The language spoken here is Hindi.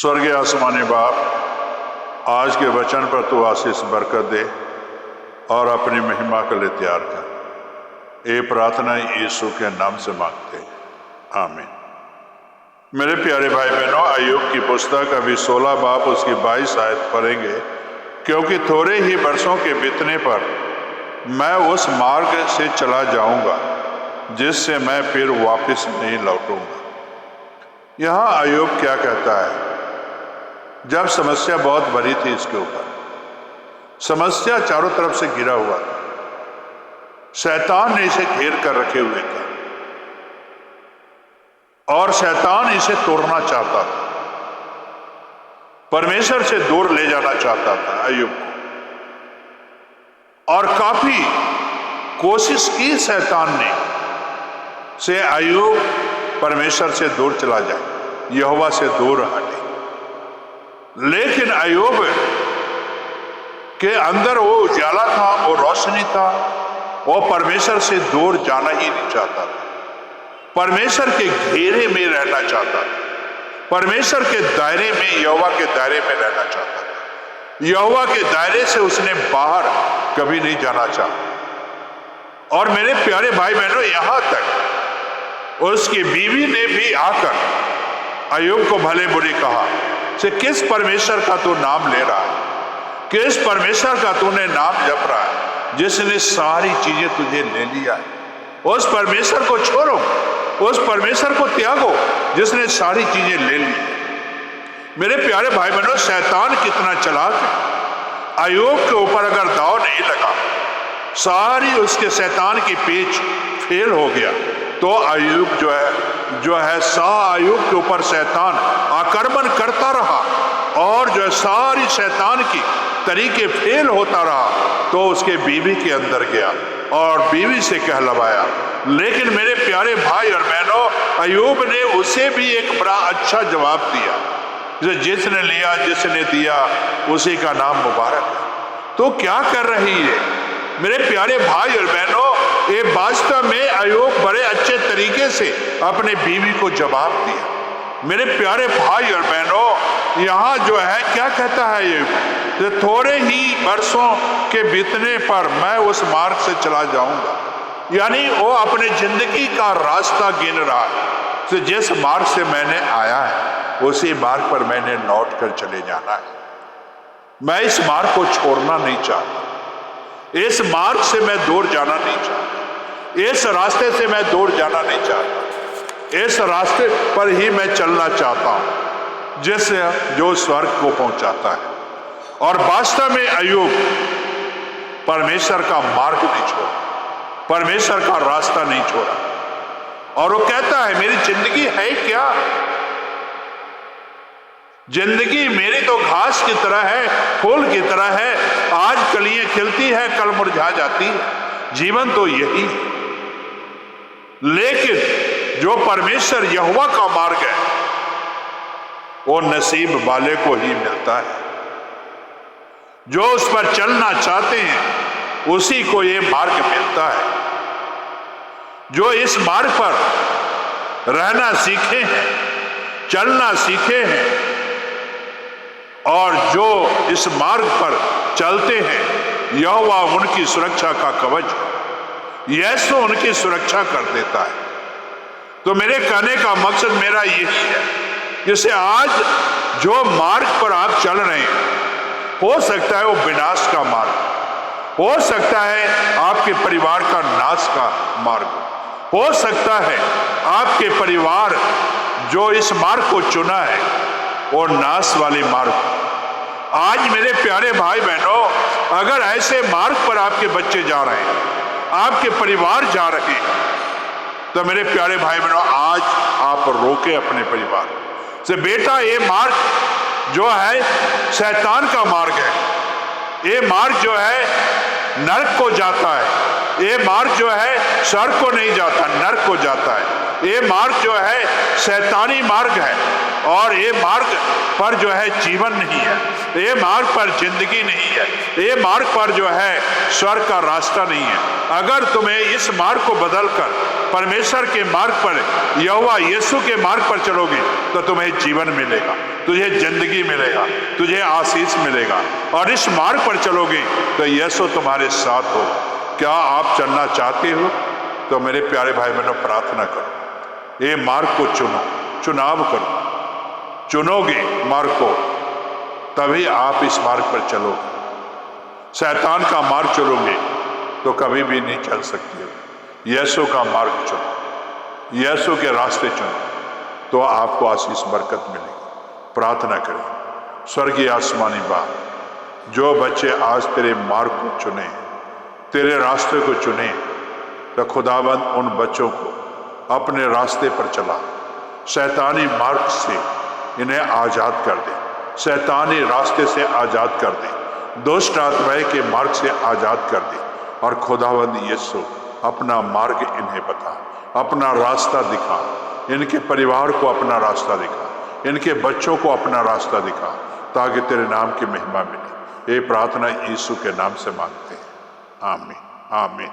स्वर्गीय आसमानी बाप, आज के वचन पर तू आशीष बरकत दे और अपनी महिमा के लिए तैयार कर। ये प्रार्थना यीशु के नाम से मांगते हैं, आमीन। मेरे प्यारे भाई बहनों, अय्यूब की पुस्तक अभी 16 बाप उसकी 22 आयत पढ़ेंगे। क्योंकि थोड़े ही वर्षों के बीतने पर मैं उस मार्ग से चला जाऊंगा जिससे मैं फिर वापस नहीं लौटूंगा। यहाँ अय्यूब क्या कहता है? जब समस्या बहुत बड़ी थी, इसके ऊपर समस्या चारों तरफ से घिरा हुआ था, शैतान ने इसे घेर कर रखे हुए था और शैतान इसे तोड़ना चाहता था, परमेश्वर से दूर ले जाना चाहता था अय्यूब को। और काफी कोशिश की शैतान ने से अय्यूब परमेश्वर से दूर चला जाए, यहोवा से दूर हटे। लेकिन अय्यूब के अंदर वो उजाला था, वो रोशनी था, वो परमेश्वर से दूर जाना ही नहीं चाहता था, परमेश्वर के घेरे में रहना चाहता था, परमेश्वर के दायरे में, यहोवा के दायरे में रहना चाहता था। यहोवा के दायरे से उसने बाहर कभी नहीं जाना चाहा। और मेरे प्यारे भाई बहनों, यहां तक उसकी बीवी ने भी आकर अय्यूब को भले बुरे कहा से किस परमेश्वर का तू नाम ले रहा है, किस परमेश्वर का तूने नाम जप रहा है जिसने सारी चीजें तुझे ले लिया है। उस परमेश्वर को छोड़ो, उस परमेश्वर को त्यागो जिसने सारी चीजें ले ली। मेरे प्यारे भाई बहनों, शैतान कितना चालाक है। अय्यूब के ऊपर अगर दाव नहीं लगा, सारी उसके शैतान की पेच फेल हो गया, तो अय्यूब जो है अय्यूब के ऊपर शैतान आक्रमण करता रहा और जो है सारी शैतान की तरीके फेल होता रहा, तो उसके बीवी के अंदर गया और बीवी से कहलवाया। लेकिन मेरे प्यारे भाई और बहनों, अय्यूब ने उसे भी एक बड़ा अच्छा जवाब दिया। जिसने लिया, जिसने दिया, उसी का नाम मुबारक है। तो क्या कर रही है मेरे प्यारे भाई और बहनों? ये वास्तव में अय्यूब बड़े अच्छे तरीके से अपने बीवी को जवाब दिया। मेरे प्यारे भाई और बहनों, यहाँ जो है क्या कहता है ये? थोड़े ही वर्षों के बीतने पर मैं उस मार्ग से चला जाऊंगा, यानी वो अपने जिंदगी का रास्ता गिन रहा है। तो जिस मार्ग से मैंने आया है उसी मार्ग पर मैंने लौट कर चले जाना है। मैं इस मार्ग को छोड़ना नहीं चाहता, इस मार्ग से मैं दूर जाना नहीं चाहता, इस रास्ते से मैं दूर जाना नहीं चाहता, इस रास्ते पर ही मैं चलना चाहता हूं जिससे जो स्वर्ग को पहुंचाता है। और वास्तव में अय्यूब परमेश्वर का मार्ग नहीं छोड़ा, परमेश्वर का रास्ता नहीं छोड़ा, और वो कहता है मेरी जिंदगी है क्या? जिंदगी मेरी तो घास की तरह है, फूल की तरह है, आज कलियां खिलती है, कल मुरझा जाती है। जीवन तो यही है। लेकिन जो परमेश्वर यहोवा का मार्ग है वो नसीब वाले को ही मिलता है। जो उस पर चलना चाहते हैं उसी को ये मार्ग मिलता है। जो इस मार्ग पर रहना सीखे हैं, चलना सीखे हैं, और जो इस मार्ग पर चलते हैं, यहोवा उनकी सुरक्षा का कवच, यीशु उनकी सुरक्षा कर देता है। तो मेरे कहने का मकसद मेरा यही है, जैसे आज जो मार्ग पर आप चल रहे हैं, हो सकता है वो विनाश का मार्ग, हो सकता है आपके परिवार का नाश का मार्ग, हो सकता है आपके परिवार जो इस मार्ग को चुना है और नाश वाले मार्ग। आज मेरे प्यारे भाई बहनों, अगर ऐसे मार्ग पर आपके बच्चे जा रहे हैं, आपके परिवार जा रहे हैं, तो मेरे प्यारे भाई बहनों, आज आप रोके अपने परिवार से, बेटा ये मार्ग जो है शैतान का मार्ग है, ये मार्ग जो है नरक को जाता है, ये मार्ग जो है स्वर्ग को नहीं जाता, नरक को जाता है। ये मार्ग जो है शैतानी मार्ग है, और ये मार्ग पर जो है जीवन नहीं है, ये मार्ग पर जिंदगी नहीं है, ये मार्ग पर जो है स्वर्ग का रास्ता नहीं है। अगर तुम्हें इस मार्ग को बदलकर परमेश्वर के मार्ग पर, यहोवा यीशु के मार्ग पर चलोगे तो तुम्हें जीवन मिलेगा, तुझे जिंदगी मिलेगा, तुझे आशीष मिलेगा। और इस मार्ग पर चलोगे तो यीशु तुम्हारे साथ हो। क्या आप चलना चाहते हो? तो मेरे प्यारे भाई बहनों, प्रार्थना करो, ये मार्ग को चुनो, चुनाव करो। चुनोगे मार्ग को तभी आप इस मार्ग पर चलोगे। शैतान का मार्ग चलोगे तो कभी भी नहीं चल सकते हो। यीशु का मार्ग चुनो, यीशु के रास्ते चुनो, तो आपको आशीष बरकत मिलेगी। प्रार्थना करें। स्वर्गीय आसमानी बाप, जो बच्चे आज तेरे मार्ग को चुने, तेरे रास्ते को चुने, तो खुदावंद उन बच्चों को अपने रास्ते पर चला, शैतानी मार्ग से इन्हें आजाद कर दे, शैतानी रास्ते से आजाद कर दे, दुष्ट आत्माएं के मार्ग से आजाद कर दे। और खुदावंद यीशु अपना मार्ग इन्हें बता, अपना रास्ता दिखा, इनके परिवार को अपना रास्ता दिखा, इनके बच्चों को अपना रास्ता दिखा, ताकि तेरे नाम की महिमा मिले। ये प्रार्थना यीशु के नाम से मांगते हैं, आमीन, आमीन।